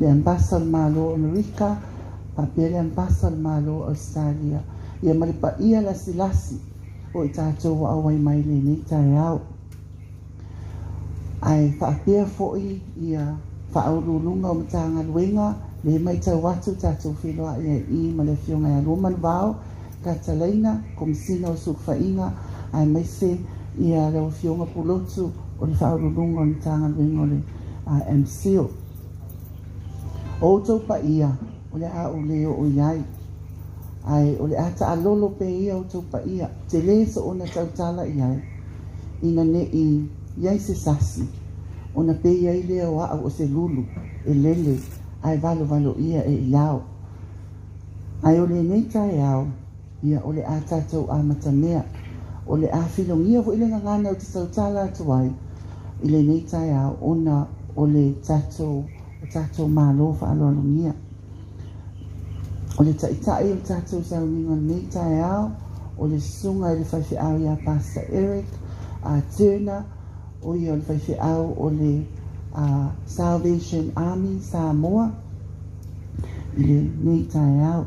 le ambassador malo Amerika, Apia le ambassador malo Australia. Ia maripa ia lasi o i tātou wa awai mai le nei tai au. Ai whaapea fo'i ia whaaurulunga o matanga luenga, le mai tau watu tātou whiloa ia i ma le fionga ia Roman vau, Katalaina, komisina o sukwainga, ai mai se ia leo fionga pulotu o le whaurulunga o matanga luenga o le MCO. O tau pa ia, o le a o leo o iai. Ai o le ata alolo pe ia o tau pa ia, te le so ona tau tala iai, ina ne i iai se sasi, ona pe iai lea o a o se lulu, e lele, ai valo ia e iau. Ai o le nei tai au, ia o le ata tau a matamea, o le a filongia vo ile ngana o te tau tala atu ai, ile nei tai au, ona o le tatou malo fa alolungia. O le taitai o tātou sauninga nei tai au, o le sunga i le whaiwhiau ia Pastor Eric, Turner, o i o le whaiwhiau o le Salvation Army Samoa, i le nei tai au.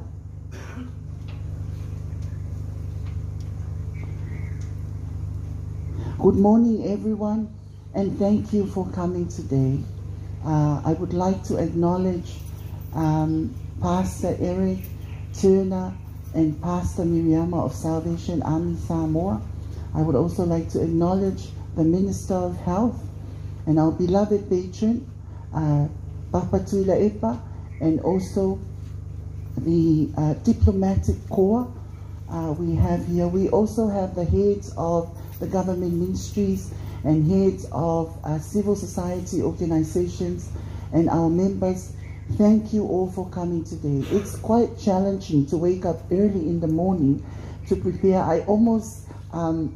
Good morning everyone, and thank you for coming today. I would like to acknowledge Pastor Eric Turner and Pastor Miriam of Salvation Army Samoa. I would also like to acknowledge the Minister of Health and our beloved patron, Papa Tuila Epa, and also the diplomatic corps we have here. We also have the heads of the government ministries and heads of civil society organizations and our members. Thank you all for coming today. It's quite challenging to wake up early in the morning to prepare. I almost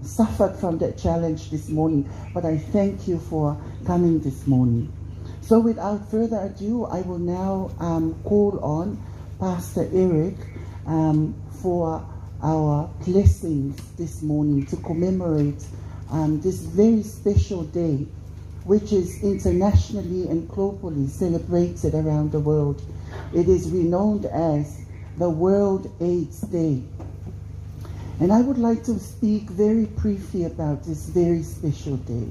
suffered from that challenge this morning, but I thank you for coming this morning. So without further ado, I will now call on Pastor Eric for our blessings this morning to commemorate this very special day, which is internationally and globally celebrated around the world. It is renowned as the World AIDS Day. And I would like to speak very briefly about this very special day,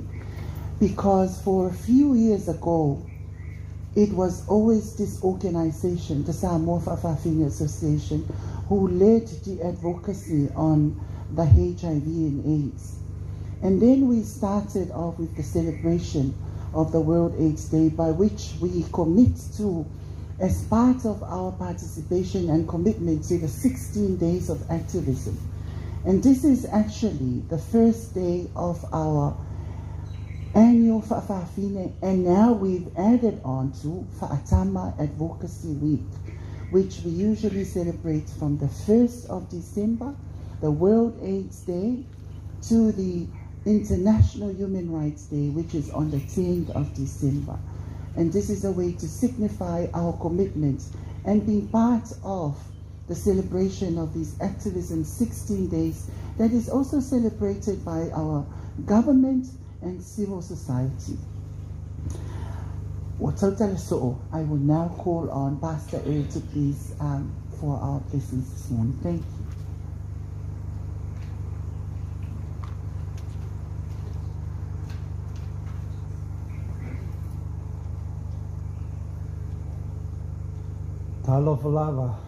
because for a few years ago, it was always this organization, the Samoa Whawhawhine Association, who led the advocacy on the HIV and AIDS. And then we started off with the celebration of the World AIDS Day, by which we commit to, as part of our participation and commitment to the 16 days of activism. And this is actually the first day of our annual Whawhawhine, and now we've added on to Whaatama Advocacy Week, which we usually celebrate from the 1st of December, the World AIDS Day, to the International Human Rights Day, which is on the 10th of December. And this is a way to signify our commitment and being part of the celebration of these activism 16 days that is also celebrated by our government and civil society. I will now call on Pastor Eric to please for our blessings this morning. Thank you. Talofa lava,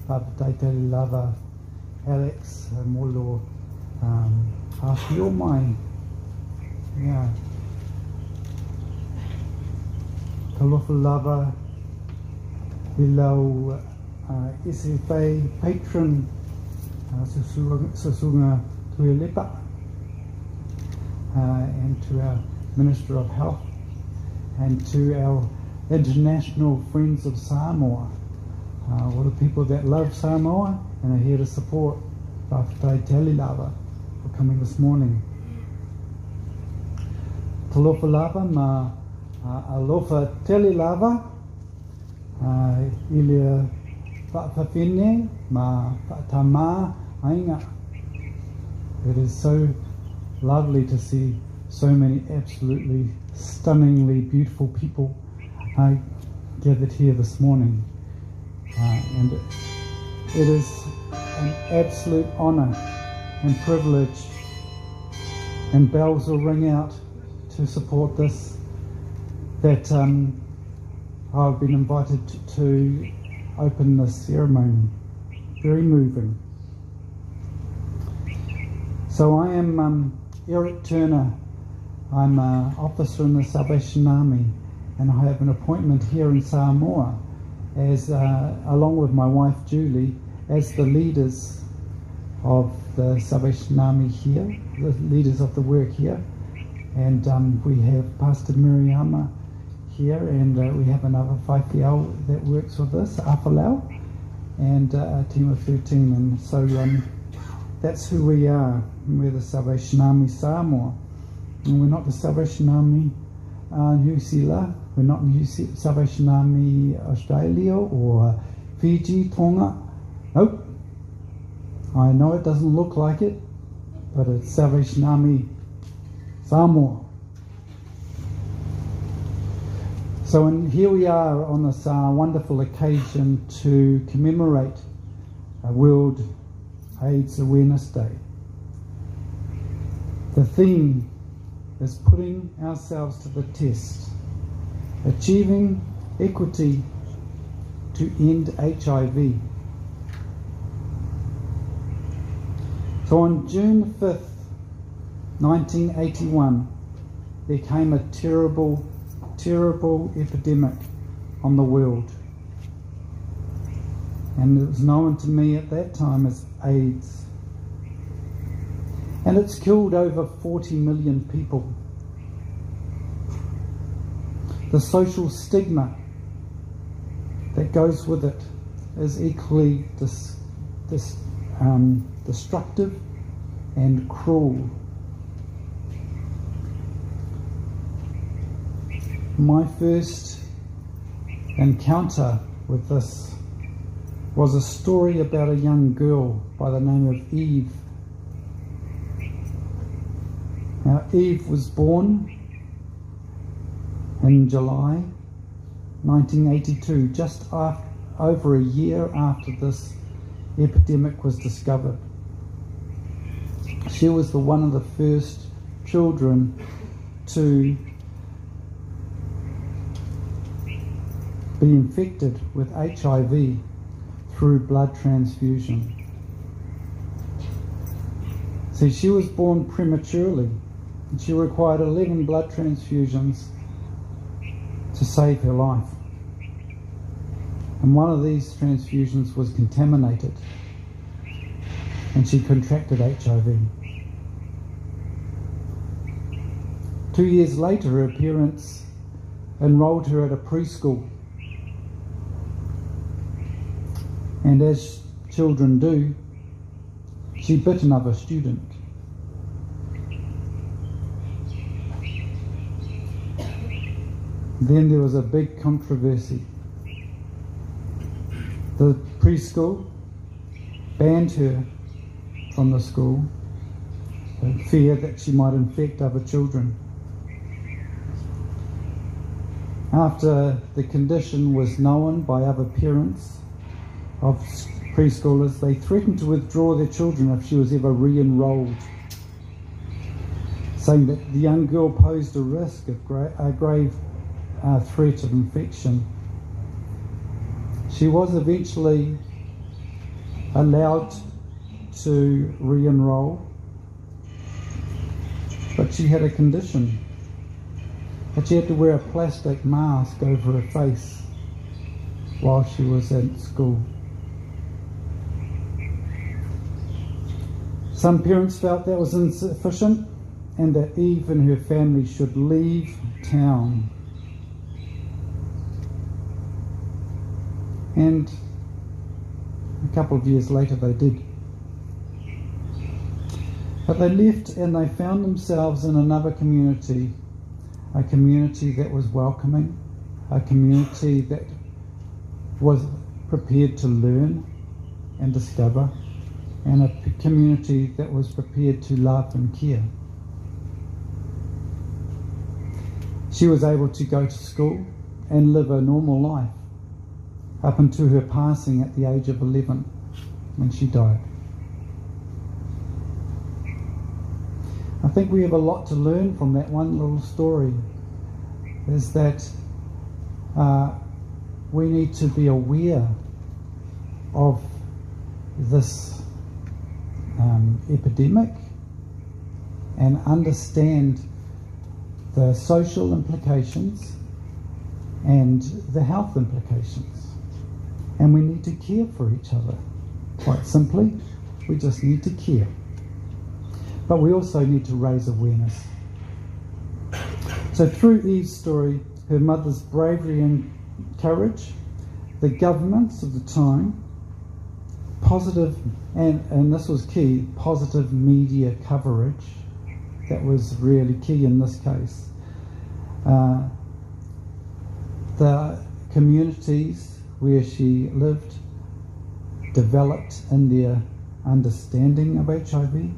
Papatai lava, Alex, Molo, half your mind. Yeah. Talofa lava, below Isife patron, Susunga Tuilepa, and to our Minister of Health, and to our international friends of Samoa, all the people that love Samoa and are here to support Whawhai Telilava for coming this morning. Talofa lava ma alofa Telilava ilia Whawhawhine ma Whaatama ainga. It is so lovely to see so many absolutely stunningly beautiful people gathered here this morning. And it is an absolute honour and privilege, and bells will ring out to support this, that I've been invited to open this ceremony. Very moving. So I am Eric Turner. I'm an officer in the Salvation Army, and I have an appointment here in Samoa as, along with my wife Julie, as the leaders of the Salvation Army here, the leaders of the work here. And we have Pastor Miriama here, and we have another whaiwhiao that works with us, Upolu, and a team of 13. And so that's who we are. We're the Salvation Army Samoa. And we're not the Salvation Army New Zealand. We're not Salvation Army Australia or Fiji, Tonga. Nope. I know it doesn't look like it, but it's Salvation Army Samoa. So here we are on this wonderful occasion to commemorate World AIDS Awareness Day. The theme is putting ourselves to the test, achieving equity to end HIV. So on June 5th, 1981, there came a terrible, terrible epidemic on the world. And it was known to me at that time as AIDS. And it's killed over 40 million people. The social stigma that goes with it is equally destructive and cruel. My first encounter with this was a story about a young girl by the name of Eve. Now, Eve was born in July 1982, just over a year after this epidemic was discovered. She was one of the first children to be infected with HIV through blood transfusion. See, she was born prematurely, and she required 11 blood transfusions to save her life. And one of these transfusions was contaminated, and she contracted HIV. 2 years later, her parents enrolled her at a preschool. And as children do, she bit another student. Then there was a big controversy. The preschool banned her from the school in fear that she might infect other children. After the condition was known by other parents of preschoolers, they threatened to withdraw their children if she was ever re-enrolled, saying that the young girl posed a risk of a grave threat of infection. She was eventually allowed to re-enroll, but she had a condition, that she had to wear a plastic mask over her face while she was at school. Some parents felt that was insufficient and that Eve and her family should leave town. And a couple of years later they did. But they left and they found themselves in another community, a community that was welcoming, a community that was prepared to learn and discover, and a community that was prepared to love and care. She was able to go to school and live a normal life up until her passing at the age of 11 when she died. I think we have a lot to learn from that one little story, is that we need to be aware of this epidemic and understand the social implications and the health implications. And we need to care for each other. Quite simply, we just need to care. But we also need to raise awareness. So through Eve's story, her mother's bravery and courage, the governments of the time, positive, and this was key, positive media coverage, that was really key in this case. The communities where she lived developed in their understanding of HIV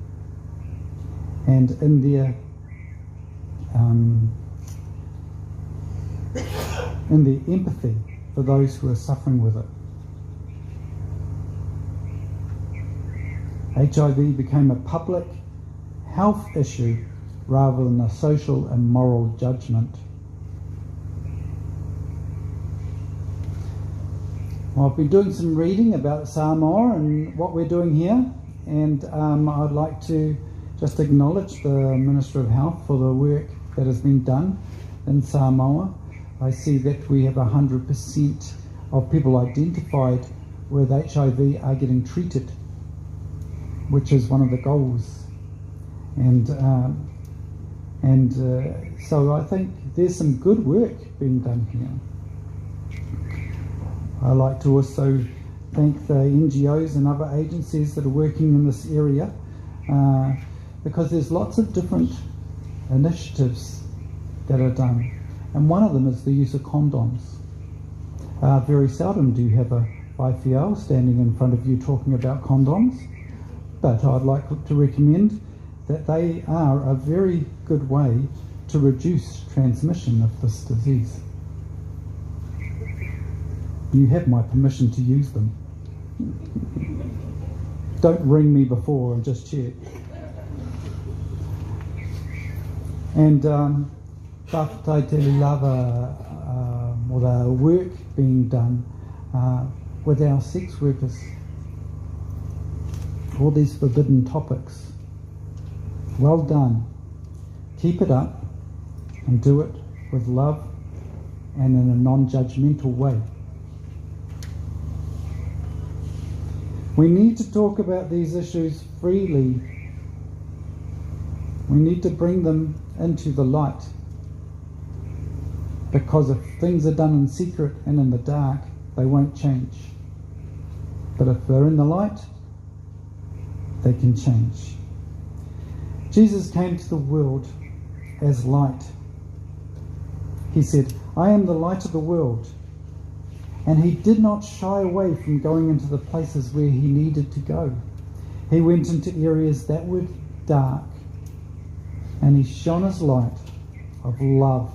and in their empathy for those who are suffering with it. HIV became a public health issue rather than a social and moral judgment. Well, I've been doing some reading about Samoa and what we're doing here, and I'd like to just acknowledge the Minister of Health for the work that has been done in Samoa. I see that we have 100% of people identified with HIV are getting treated, which is one of the goals. And so I think there's some good work being done here. I'd like to also thank the NGOs and other agencies that are working in this area, because there's lots of different initiatives that are done, and one of them is the use of condoms. Very seldom do you have a IFL standing in front of you talking about condoms, but I'd like to recommend that they are a very good way to reduce transmission of this disease. You have my permission to use them. Don't ring me before and just check. And the work being done with our sex workers, all these forbidden topics. Well done. Keep it up and do it with love and in a non-judgmental way. We need to talk about these issues freely. We need to bring them into the light, because if things are done in secret and in the dark, they won't change. But if they're in the light, they can change. Jesus came to the world as light. He said, "I am the light of the world." And he did not shy away from going into the places where he needed to go. He went into areas that were dark, and he shone his light of love.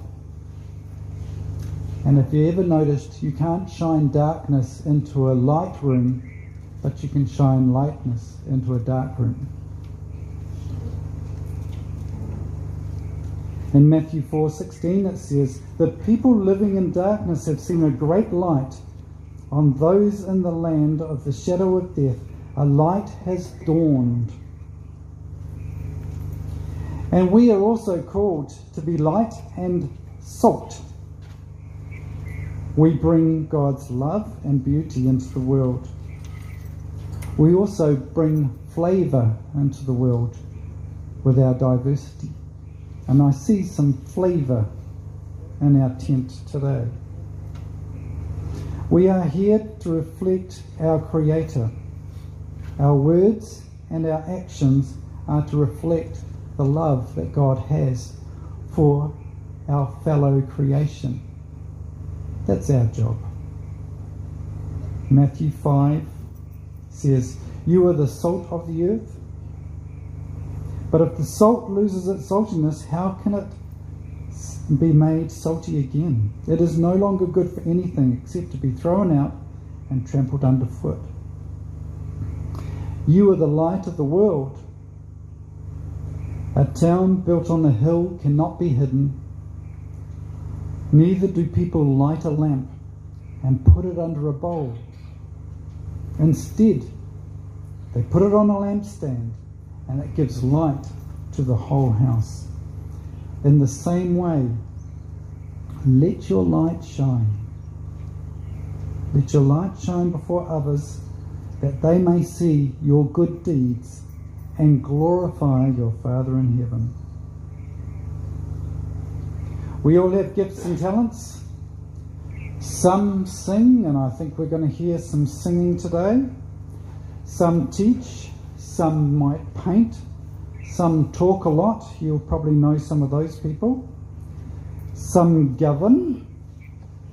And if you ever noticed, you can't shine darkness into a light room, but you can shine lightness into a dark room. In Matthew 4:16 it says, "The people living in darkness have seen a great light. On those in the land of the shadow of death, a light has dawned." And we are also called to be light and salt. We bring God's love and beauty into the world. We also bring flavour into the world with our diversity. And I see some flavour in our tent today. We are here to reflect our Creator. Our words and our actions are to reflect the love that God has for our fellow creation. That's our job. Matthew 5 says, "You are the salt of the earth. But if the salt loses its saltiness, how can it and be made salty again. It is no longer good for anything except to be thrown out and trampled underfoot. You are the light of the world. A town built on a hill cannot be hidden. Neither do people light a lamp and put it under a bowl. Instead, they put it on a lampstand, and it gives light to the whole house. In the same way, let your light shine. Let your light shine before others, that they may see your good deeds and glorify your Father in heaven. We all have gifts and talents. Some sing, and I think we're going to hear some singing today. Some teach, some might paint, some talk a lot. You'll probably know some of those people. Some govern,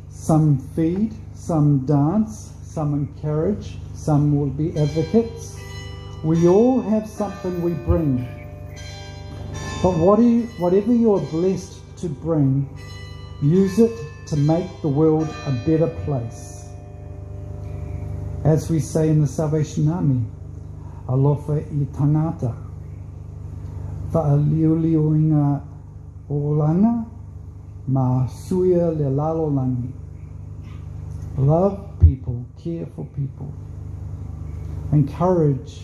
some feed, some dance, some encourage, some will be advocates. We all have something we bring. But whatever you're blessed to bring, use it to make the world a better place. As we say in the Salvation Army, alofa I tangata, whaaliuliuinga olanga, ma suia le lalolangi. Love people, care for people, encourage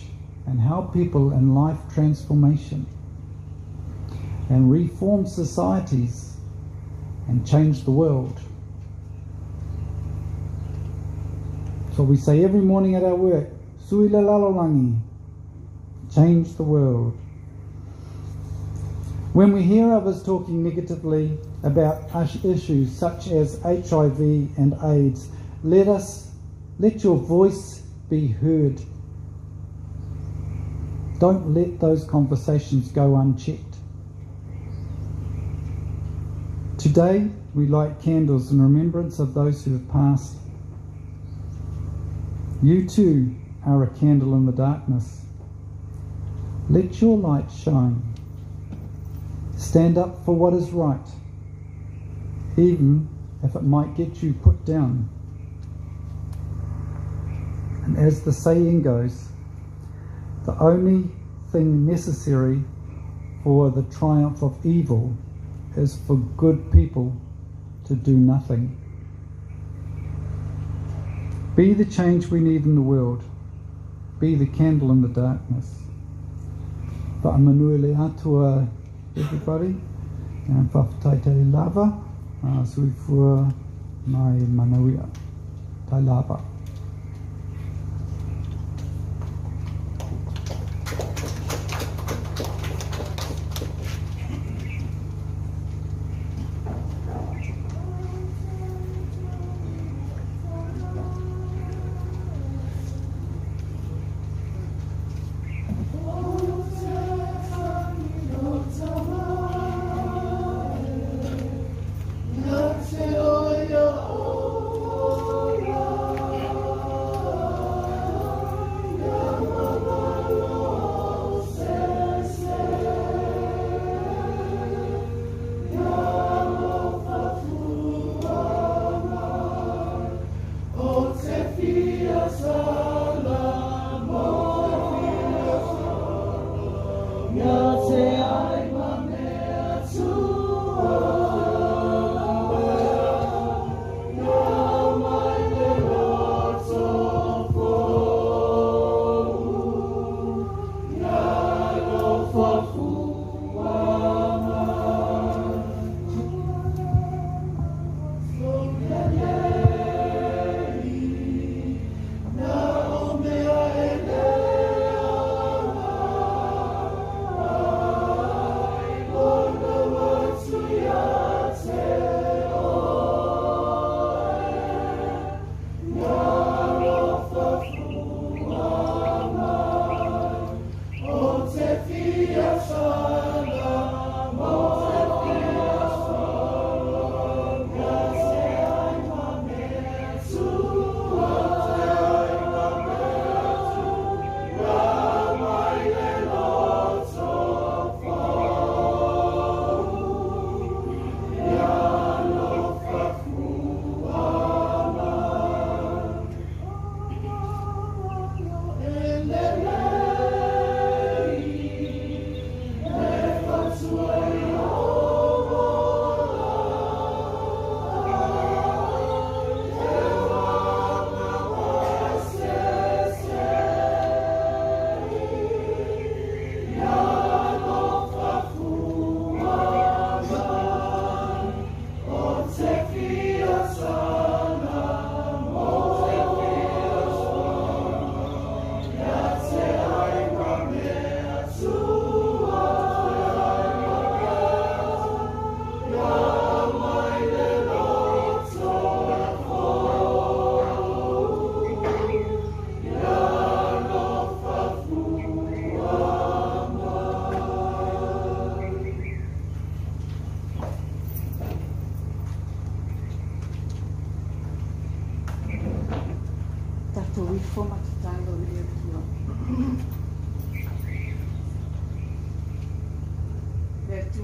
and help people in life transformation, and reform societies and change the world. So we say every morning at our work, sui le lalolangi, change the world. When we hear others talking negatively about issues such as HIV and AIDS, let your voice be heard. Don't let those conversations go unchecked. Today, we light candles in remembrance of those who have passed. You too are a candle in the darkness. Let your light shine. Stand up for what is right, even if it might get you put down. And as the saying goes, the only thing necessary for the triumph of evil is for good people to do nothing. Be the change we need in the world. Be the candle in the darkness. Whaamanua le atua, everybody, and whawhataitei lava, suifua mai manauia, tai lava.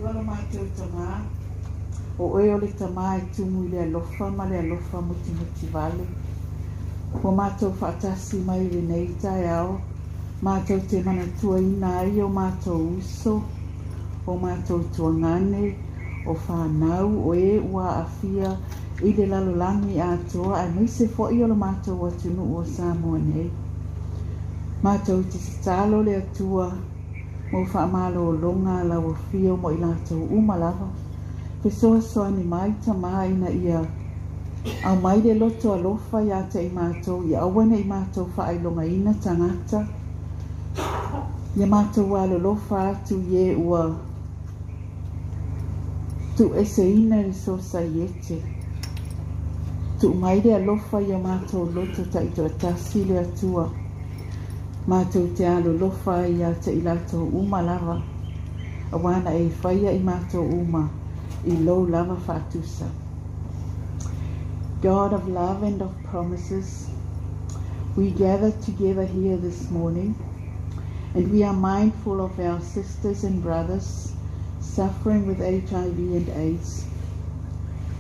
ala mātou tama. O e o le tama e tumu i le alofa ma le alofa muti vale. O mātou whaatasi mai renei tai ao. Mātou te manatua ina ai o mātou uso. O mātou tuangane. O whanau o e ua awhia i le lalolangi atoa. Ai meise fo i o le mātou atunu o Sāmoa nei. Mātou te talo le atua. Mo whaamalo o longa la o fio mo i lātou umalava. Pesoa soa ni mai ta mai na ia. Au mai le loto alofa ia te i mātou. Ia awana i mātou whaailonga ina tangata. Ia mātou walo lofa atu ye ua. Tu ese ina i sosa iete. Tu mai le alofa ia mātou loto ta i toa tasi le atua. Mātou te alo lofa ia te i lātou uma lava. Awana e whaia i mātou uma i lou lava whātusa. God of love and of promises, we gather together here this morning and we are mindful of our sisters and brothers suffering with HIV and AIDS.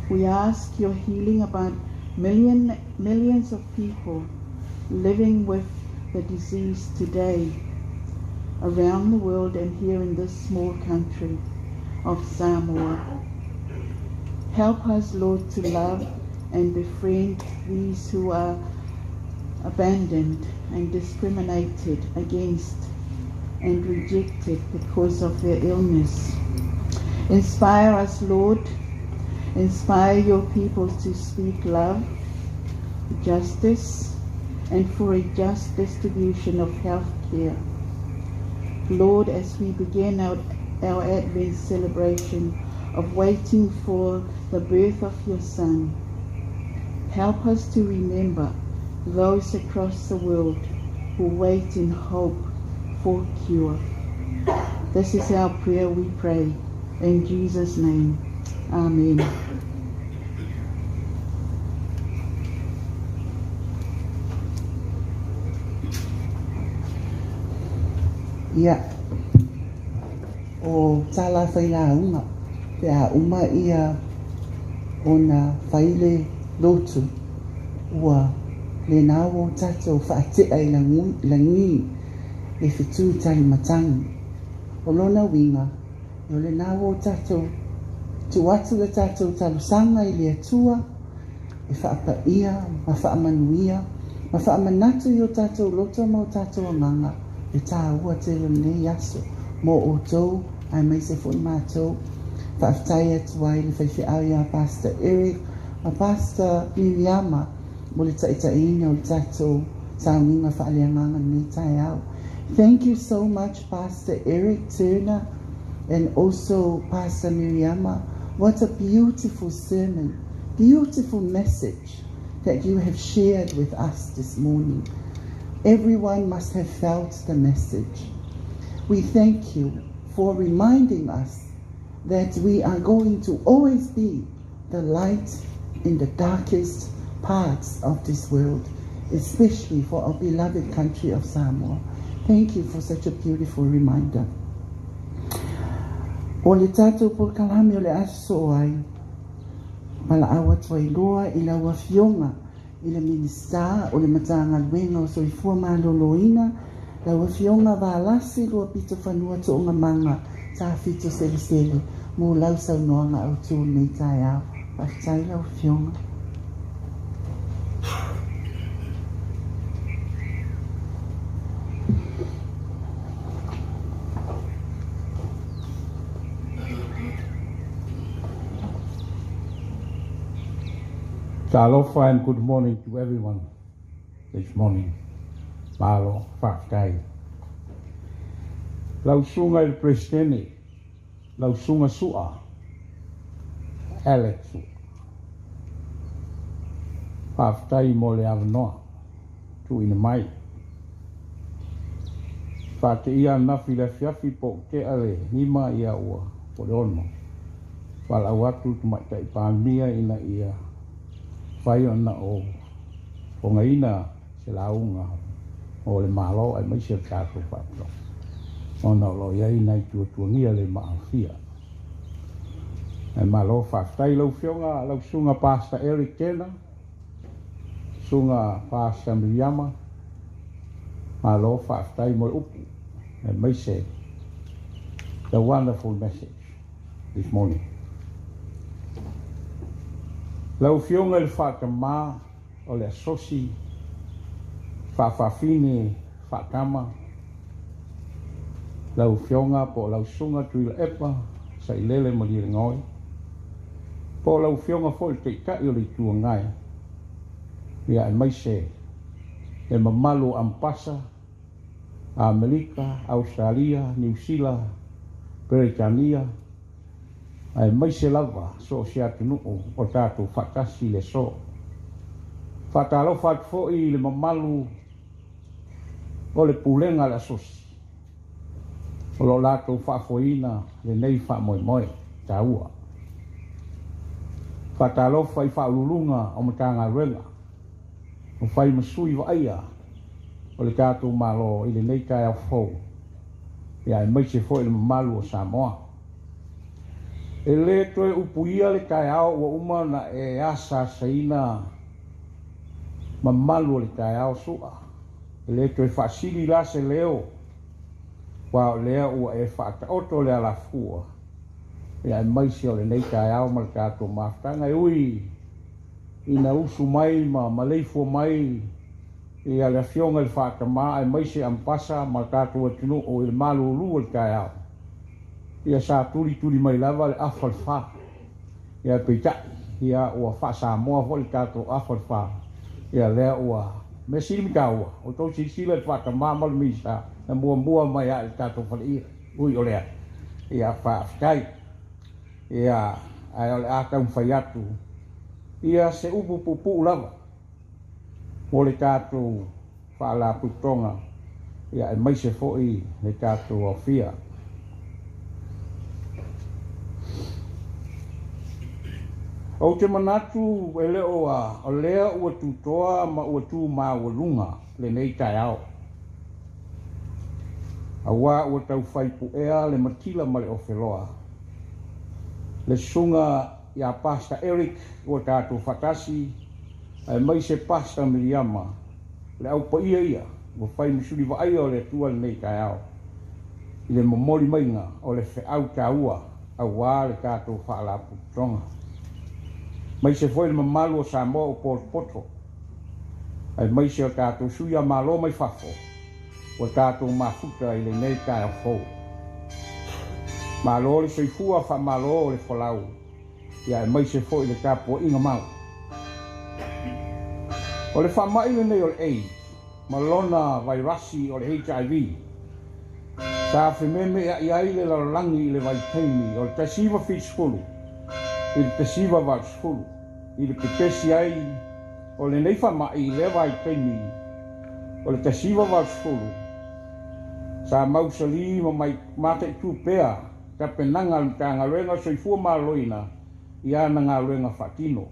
We ask your healing about millions of people living with the disease today around the world and here in this small country of Samoa. Help us, Lord, to love and befriend these who are abandoned and discriminated against and rejected because of their illness. Inspire us, Lord. Inspire your people to speak love, justice, and for a just distribution of health care. Lord, as we begin our Advent celebration of waiting for the birth of your Son, help us to remember those across the world who wait in hope for cure. This is our prayer, we pray. In Jesus' name, Amen. Ia, o tala whaila unga, te a uma ia o na whaile lotu, ua le nāwo tato whaatea i langi e whitu tali matangi. O lona winga, o le nāwo tato, tu atu le tato talusanga i le atua, e whaapa ia, ma whaamanuia, ma whaamanatu i o tato loto mo tato amanga, e tā ua te nei aso, mo o tau, ai mai se fo i mātou, whaaftai atu ai le whaiwhi au ia Pastor Eric, a Pastor Miriama, mo le taitaina o le tato, sauninga whaaleanganga nei tai au. Thank you so much, Pastor Eric Turner, and also Pastor Miriama. What a beautiful sermon, beautiful message that you have shared with us this morning. Everyone must have felt the message. We thank you for reminding us that we are going to always be the light in the darkest parts of this world, especially for our beloved country of Samoa. Thank you for such a beautiful reminder. O le tātou polkalami o le aso ai, mala awa tuai loa i la wafionga, i le minista o le matanga luenga o soifua maloloina, la wafionga vālasi loa pito whanua to onga manga, tā fito sele sele, mō lau sau noanga au tū nei tai au, whaftai la wafionga. Aloha and good morning to everyone this morning. Malo, whaftai. Lau sunga il presidente, lau sunga sua, Alex sua. Whaftai mo le avanoa, tu ina mai. Whate ia nafi le fiafi po ke ale, hima ia ua, po le ono. Wala watu tu mai tai pāmia ina ia. Whai ona o ngaina se launga o le malo ai mai se kātou whato. Ona lo iai nai tuatua ngia le maawhia. E malo whaftai lau whionga, lau sunga Pastor Eric Kena, sunga Pastor Miriama, malo whaftai mo upu. E mai se, the wonderful message this morning. Lau whionga le whakama o le asosi, whawhawhine, whakama, lau whionga po lau sunga tuila epa, sa ilele mo li ngoi. Po lau whionga fo i te kai o le tua ngai. Ia e mai se, e mamalu ampasa, Amerika, Australia, New Zealand, Britania, ai mai se lava so se atunu o tātou whakasi le so. Whatalo whatfo i le mamalu o le pulenga la sosi. O lo lātou whafoina le nei whamoimoe, tā ua. Whatalo whai whaululunga o matanga renga. O whai masui wa aia o le tātou malo i le nei kai au fau. Ia e mai se fo i le mamalu o Samoa. E le toe upuia le kai au wa uma na e asa saina mamalu o le kai au sua. E le toe whaasili la se leo. Wa lea ua e whaata oto le ala fua. Ia e mai se o le nei kai au ma le tātou maftanga. E ui ina usu mai ma leifua mai. Ia le fionga le whaata maa e mai se ampasa ma le tātou atinu o il malu ulu le kai au. Ia sa tuli mai lava le afalfa. Ia peita. Ia ua wha Samoa ho le tātou afalfa. Ia lea ua mesiri mikaua. O tau sisila le whaata maa ma le misa. Na mua mai a le tātou whali. Ui o lea. Ia wha afkai. Ia ai o le ātau mwhai atu. Ia se upu pupu lava. O le tātou whaala putonga. Ia e mai se foi le tātou Apia. O te manatu e leo o lea ua tutoa ma ua tu mawalunga le nei tai au. Awa ua tau whaipu ea le matila ma le ofeloa. Le sunga ia Pastor Eric ua tātou whatasi ai mai se Pastor Miriama le au pa ia ua whai musuri wa aia o le tua le nei tai au. I le momori mainga o le wheau tāua awa le tātou whaalapu tonga. Mai se foi le mamalu o Samoa o Poto. Ai mai se o tātou suia malo mai whafo. O tātou mafuta i le nei kai a fau. Malo le soifua wha malo o le whalau. Ia ai mai se foi le tāpua inga mau. O le whamai le nei o le AIDS. Malona vairasi o le HIV. Sa whememe ia iai le lalangi i le vaitaini o le tasiva fiskulu. I le tesiva vatsfulu, i le pepesi ai, o le nei whamai i le vai teimi, o le tesiva vatsfulu. Sa mausali ma mai mate tūpea, ka penanga ka ngaruenga soifua maloina, i ana ngaruenga whatino.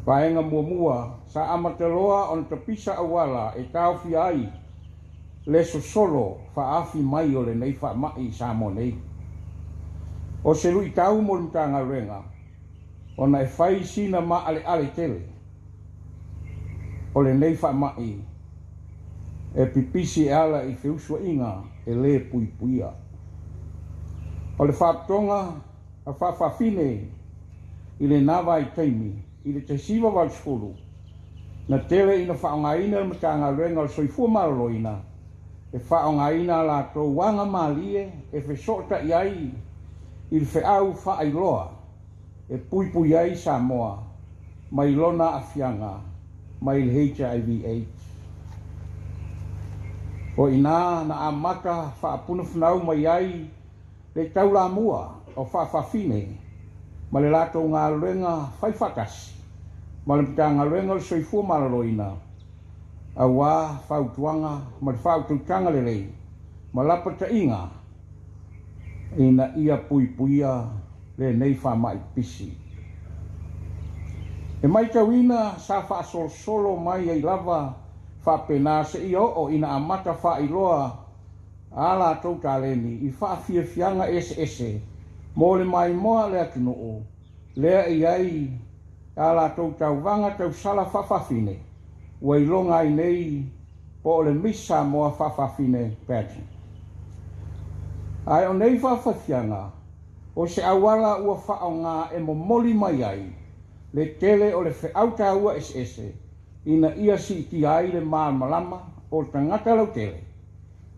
Paenga mua, sa amateloa on te pisa awala e tau fi ai, le sosolo whaafi mai o le nei whamai Samoa nei. O se lui tau mo le tanga renga. O na e whai sina ma ale tele. O le nei whamai. E pipisi ala i whiusua inga e le pui puia. O le whaptonga a whawhawhine i le nawa i teimi. I le te siwa walsfulu. Na tele ina whaongaina le tanga renga o soifua maraloina. E whaongaina la tō wanga malie e whesota iai. I le wheau whaailoa e pui ai Samoa mai lona afianga mai le HIV/AIDS. O ina na amata whaapuna whanau mai ai le taula mua o whaafafine ma le lato ngā luenga whaiwhakas ma le pita ngā luenga le soifua maraloina a wā whautuanga ma le whaututanga le lei ma lapata inga ina ia puia le nei whamai pisi. E mai tauina sa whaasolo mai ei lava whapena se i o ina amata whailoa ala tau taleni i whaafiafianga ese Mo le mai moa le atu noo, lea i ai a la tau tau vanga tau sala whawhawhine, wai longa i nei po o le misa moa whawhawhine pēti. Ai o nei whawhawhianga, o se awala ua whao ngā e mo moli mai ai, le tele o le whiauta ua ese, ina ia si ki ai le maa malama o tangata lau tele,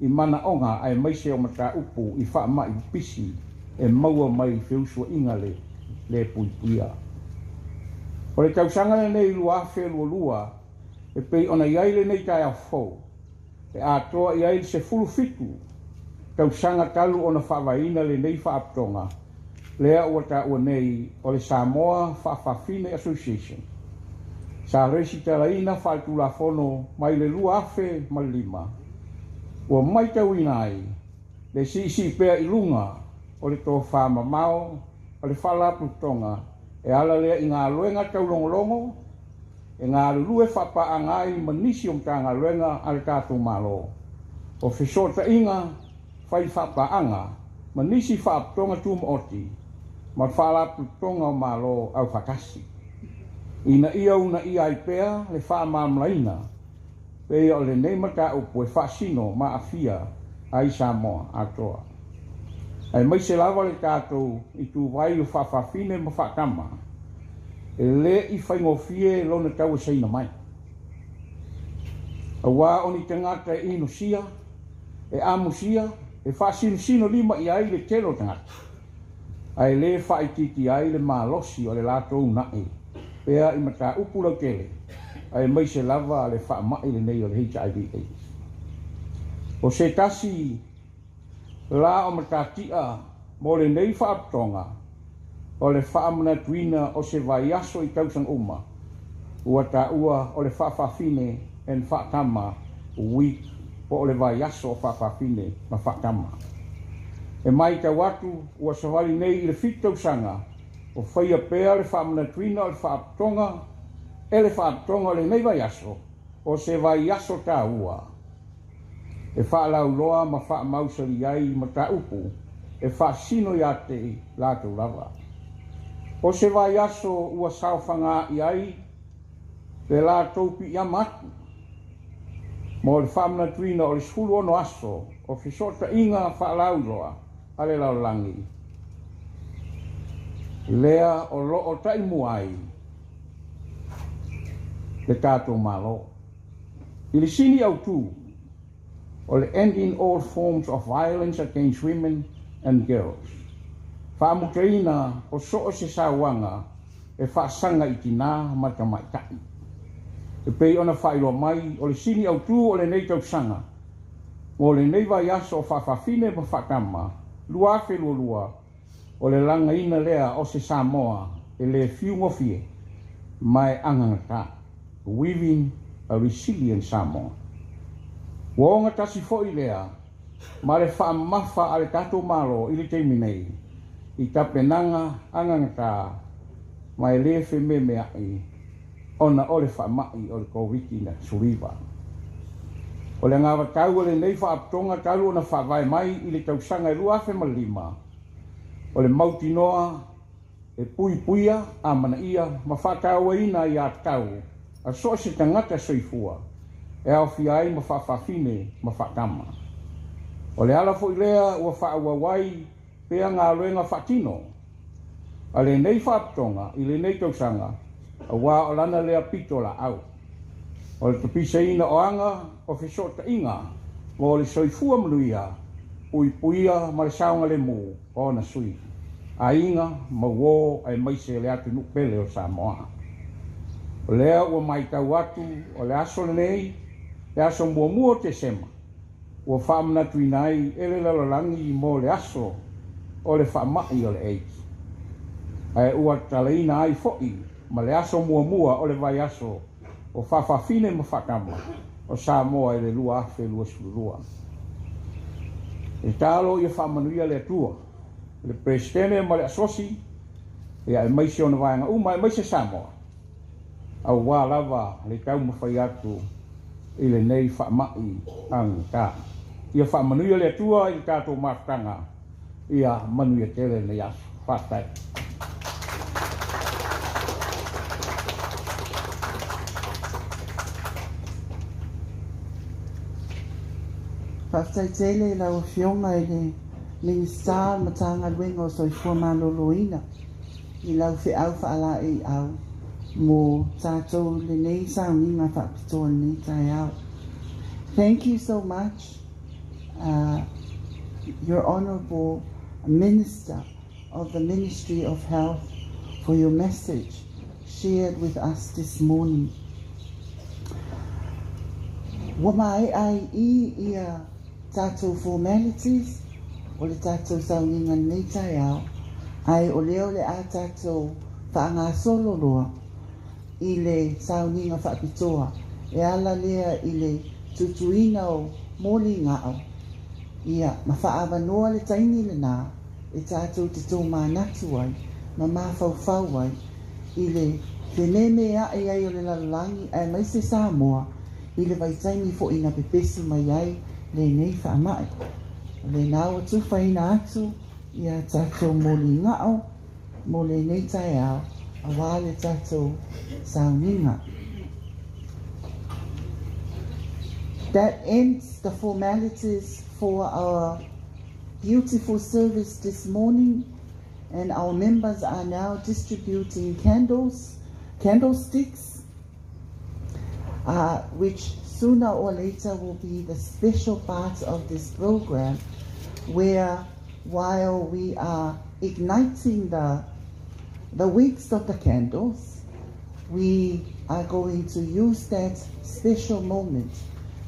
i mana onga ai maise o mata upu i wha mai pisi e maua mai whiusua ingale le puipuia. O le tausanga le nei lua afe lua e pei ona iai le nei tai au fau, e atoa iai se fulu fitu, tausanga talu ona whawaina le nei whaaptonga, lea ua ta ua nei o le Samoa Whawhawhine Association. Sa resi talaina whaitula fono mai le lua afe ma lima. Ua mai tau inai, le si pea ilunga o le tō whamamao, o le whalapu tonga, e ala lea i ngā luenga tau longolongo, e ngā lulue whapa angai manisi om tā ngā luenga ale tātou malo. O whisota inga, whai whapa anga, manisi whaaptonga tūma oti, ma whalapu tonga o malo au whakasi. Ina ia una ia ai pea le whaamamlaina, pea o le neimata upu e whaasino ma Apia ai Samoa atoa. Ai mai se lava le tātou i tū vai o whawhawhine ma whaatama, e le i whaingofie lona tau e seina mai. A wā oni tangata e inosia, e amusia, e whaasino lima i ai le telo tangata. Ai le whaititi ai le malosi o le lātou nae, pea i mata Upolu tele, ai mai se lava le whaamai le nei o le HIV/AIDS. O se tasi la o matatia mo le nei whaaptonga, o le whaamana tuina o se vaiaso i tausang uma, ua ta ua o le whawhawhine en whaatama week po o le vaiaso o whawhawhine ma whaatama. E mai ta watu ua sawali nei i le fitausanga o whaia pea le whaamana tuina o le whaaptonga, e le whaaptonga o le nei vaiaso o se vaiaso ta ua. E whaalau loa ma whaamausari ai ma ta upu, e whaasino ia te lātou lava. O se vaiaso ua sauwhanga i ai, le lātou pi ia matu. Mo le whaamana tuina o le sfulu ono aso, o fisota inga whaalau loa, ale lau langi. Lea o lo o taimu ai, le tātou malo. I le sini au tū, o le ending all forms of violence against women and girls. Whaamutaina o so se sawanga e whaasanga i tina matamaitai. E pei ona whaeloa mai o le sini au tū o le nei tausanga. Mo le nei vaiaso o whawhawhine ma whakama, luafe lua, o le langa ina lea o se Samoa e le fiungofie mai angangata, weaving a resilient Samoa. Wonga tasi fo i lea, ma le whaamafa ale tato malo i le teimi nei, i tapenanga angangata mai le wheme mea i, ona o le whaamai o le COVID na suriva. O le ngāwa tau le nei whaaptonga talu ona whaavai mai i le tausanga i luafe malima, o le mautinoa e puipuia a mana ia ma whātaua ina i a tau, a so se tangata soifua, e au fiai ma whawhawhine ma whaatama. O le ala fo i lea ua whaawawai pea ngā luenga whaatino, a le nei whaaptonga i le nei tausanga, a wā o lana lea pitola au. O le tapisa ina o anga o whisota inga, mo le soifua manuia, puipuia ma le saunga le mū o na sui. A inga ma wō ai maise le atu nukpele o Samoa. O lea ua mai tau atu o le aso le nei, le aso mua te sema. Ua whaamana tuinai ele lalolangi mo le aso o le whaamai o le AIDS. Ai ua talaina ai fo'i ma le aso mua o le vai aso o whawhawhine ma whakama o Samoa e le lua afe lua sulurua. E talo ia whamanuia le atua, le presidente ma le asosi, ia e maise o na vaenga uma e maise Samoa. Au wā lava le tau mawhai atu i le nei whaamai ang tā. Ia whamanuia le atua i le tātou mafutanga ia manu ia tele na ia whatai. Whaftai tele lau whionga e le minister matanga luenga o soi fuamaloloina. I lau whiau whaala e au. Mo tātou le nei saunga whapitoa nei tai au. Thank you so much, Your Honourable Minister of the Ministry of Health, for your message shared with us this morning. Wamai ai ia tātou formalities, o le tātou saunga nei tai au, ai o leo le a tātou whaanga sololoa, i le saunga whapitoa, e ala lea i le tutuina o moli ngao. Ia, ma whaawanoa le taini le nā, e tātou te tō mānatu ai, ma mawhauwhau ai, i le wheneme a e ai o le lalangi, e mai se Samoa, i le vaitaimi fo ina pepesi mai ai, le nei whaamai. Le nāua tu whaina atu, ia tātou moli ngao, mo le nei tai au, a wale tātou sauninga. That ends the formalities for our beautiful service this morning, and our members are now distributing candlesticks, which sooner or later will be the special part of this program, where while we are igniting the wicks of the candles, we are going to use that special moment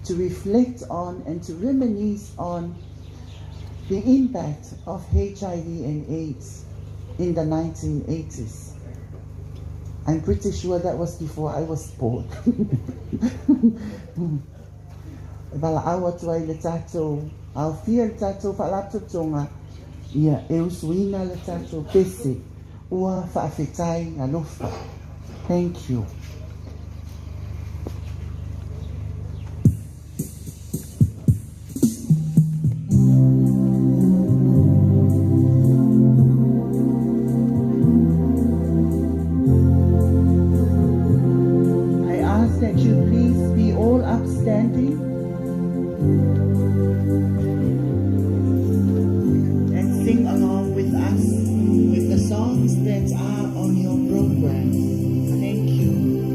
to reflect on and to reminisce on the impact of HIV and AIDS in the 1980s. I'm pretty sure that was before I was born. Wala awa tuai le tātou, au fia le tātou whalaptotonga, ia e usuina le tātou pese, ua whaafetai alofa. Thank you. That are on your program. Thank you.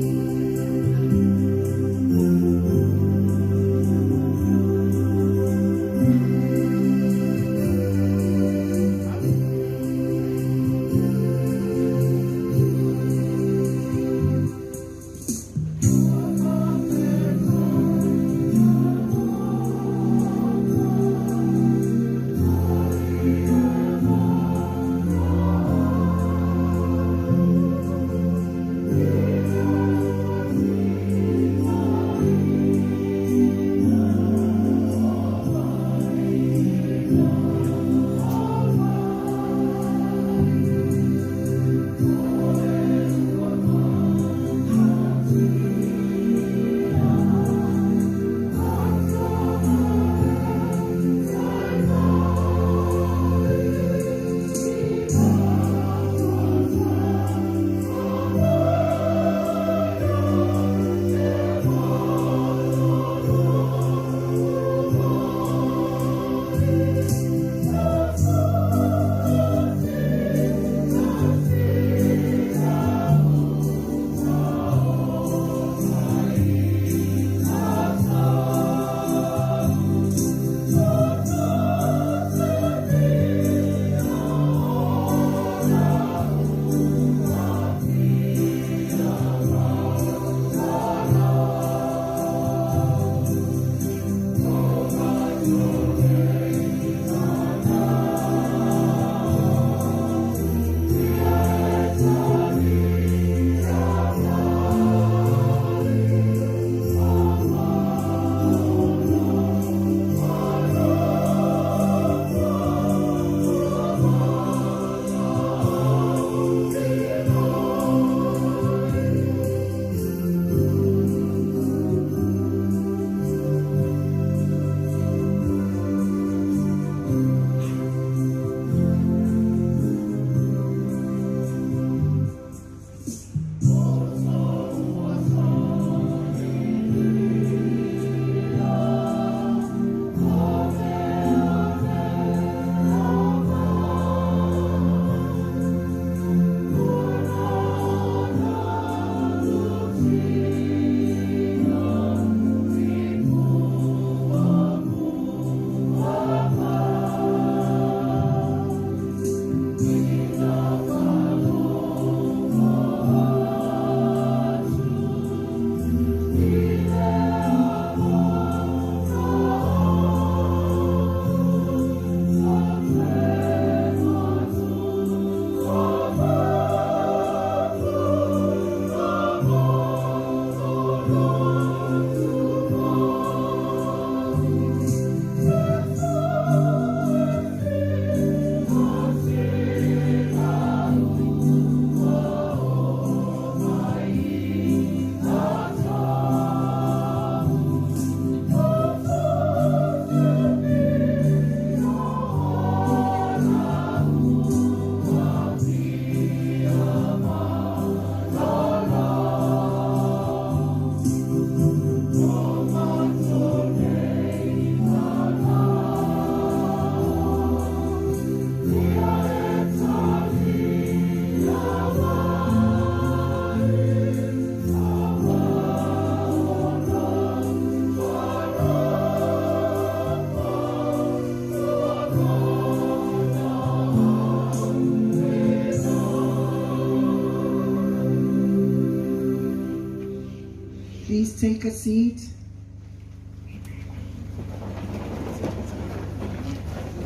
take a seat.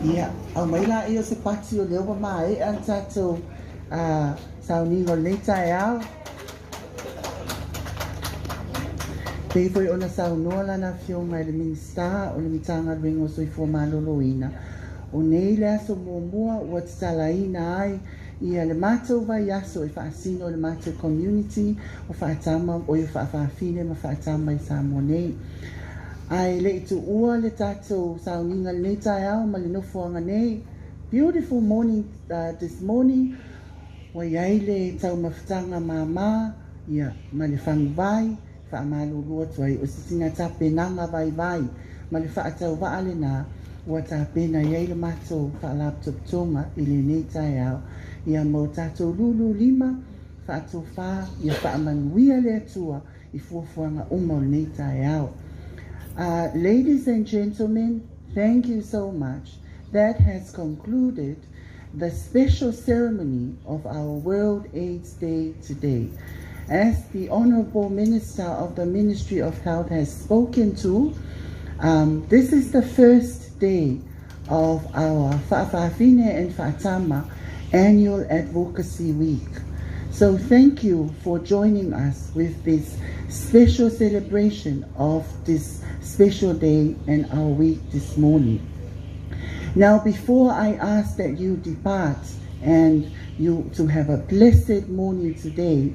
Yeah, au mai la e o se pati o leo wa mai an tatou sauningo nei tai au. Pei foi ona saunoa lana fionga i le minista o le mitanga ringo soifua maloloina. O nei le aso muamua ua tatalaina ai ia le mātou vai aso e whaasino le mātou community o whaatama o i whaafine ma whaatama i Samoa nei. Ai le itu ua le tātou sauninga le nei tai au ma le nofuanga nei. Beautiful morning this morning. Wa iai le tau mawhitanga mama ia ma le whangu vai whaamalulua tuai o sisinga tape nanga vai vai ma le whaatau waale nā ua tāpena iai le mātou whaalaptoptonga i le nei tai au ia mo tātou lulu lima whaatou wha ia whaamanuia le atua i fuafuanga uma o le nei tai au. Ladies and gentlemen, thank you so much. That has concluded the special ceremony of our World AIDS Day today. As the Honorable Minister of the Ministry of Health has spoken to, this is the first day of our Fa'afafine and Fa'atama annual advocacy week. So thank you for joining us with this special celebration of this special day and our week this morning. Now, before I ask that you depart and you to have a blessed morning today,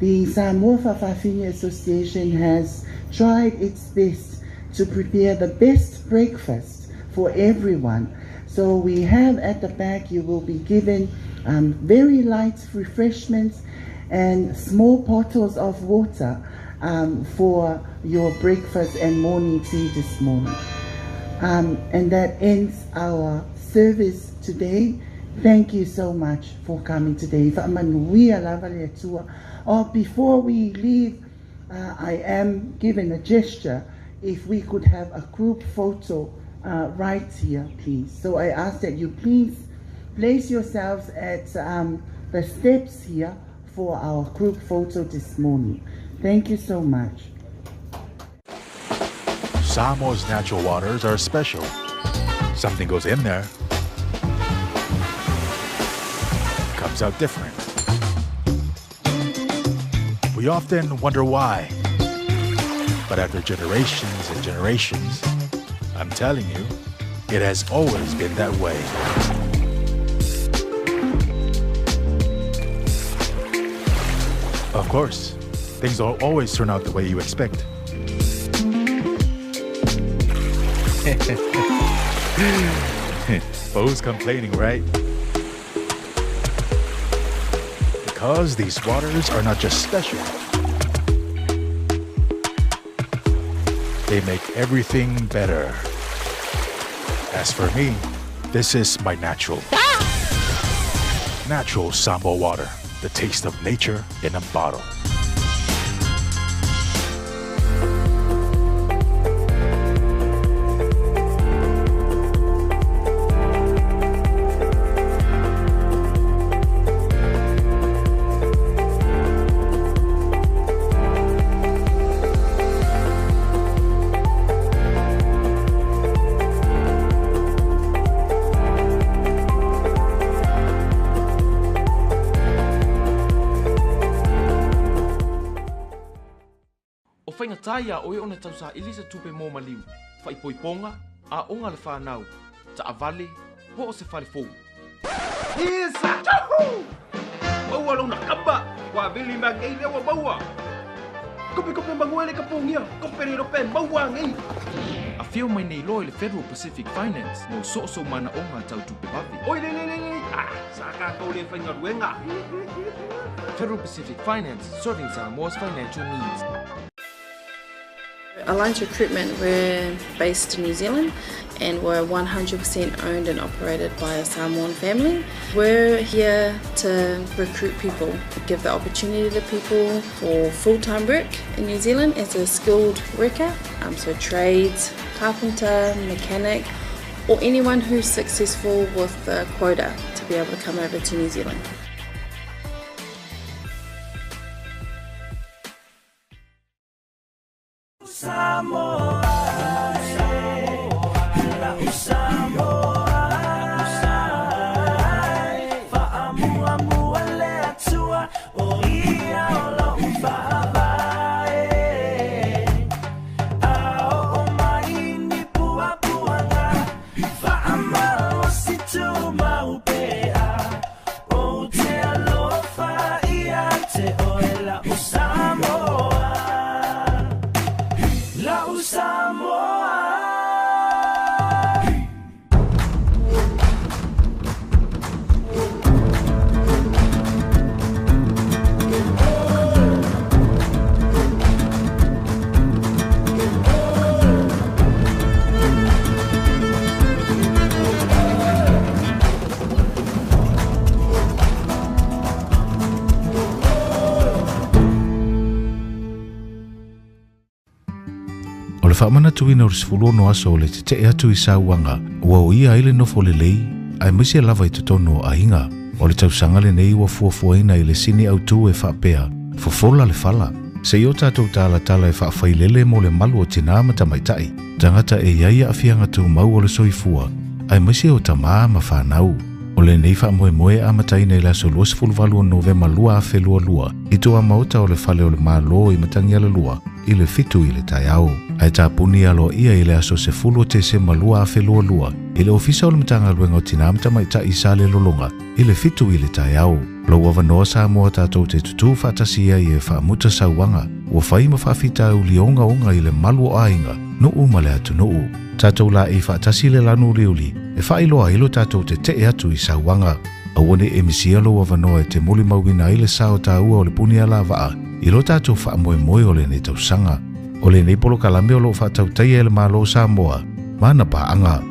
the Samoa Fa'afafine Association has tried its best to prepare the best breakfast for everyone. So we have at the back, you will be given very light refreshments and small bottles of water for your breakfast and morning tea this morning. And that ends our service today. Thank you so much for coming today. Before we leave, I am given a gesture. If we could have a group photo right here, please. So I ask that you please place yourselves at the steps here for our group photo this morning. Thank you so much. Samoa's natural waters are special. Something goes in there, comes out different. We often wonder why. But after generations and generations, I'm telling you, it has always been that way. Of course, things don't always turn out the way you expect. But who's complaining, right? Because these waters are not just special. They make everything better. As for me, this is my natural Samoa water, the taste of nature in a bottle. Taia o ona tausa ilisa tupe mo maliu fai poiponga a onga le whanau ta avale ho o se fale fou Isa chahu Maua lona kamba wa vili magei lewa maua Kope manguele kapungia kope ni rope maua ngai A fio mai nei loi le Federal Pacific Finance no so mana onga tau tupe bavi Oi le saka ko le whainga ruenga Federal Pacific Finance serving Samoa's financial needs. Alliance Recruitment, we're based in New Zealand and we're 100% owned and operated by a Samoan family. We're here to recruit people, give the opportunity to people for full-time work in New Zealand as a skilled worker, so trades, carpenter, mechanic, or anyone who's successful with the quota to be able to come over to New Zealand. Whaamana tuina o le sifuluono aso o le te atu I sauanga, ua o ia ile nofo le lei, ai misi lava I totono a inga, o le tausaga lenei ua fuafuaina I le sini autu e whaapea, fofola le fala. Se I o tātou tālatala e whaafailele mo le malu o tina matamaitai, tangata e iaia afianga tu mau o le soifua, ai misi o tamaa ma whanau. O le nei whaamoemoe a mataina I le aso lua sifuluvalu o Novema lua a whelua lua, I toa mauta o le fale o le mālo I matangi ala lua, I le fitu I le taiao. Ai tāpuni alo ia I le aso se fulu te se malua a whelua lua, I le ofisa o le matanga luenga o tina matamaitai sa le lolonga, I le fitu I le taiao. Lo wavanoa Samoa tātou te tutu whaatasia I e whaamuta sauanga, ua whai ma whaafita u lionga onga I le malu o ainga, no umale atu no u. Tātou la e whaatasi le lanu liuli, e whailoa ilo tātou te atu I sauanga. Awane e misia lo wavanoa e te muli mauina I le sao tāua o le punia la waa, ilo tātou whaamoe o le ne tausanga. O le nei polo kalame o lo whaatautai e le malo Samoa, mana paanga.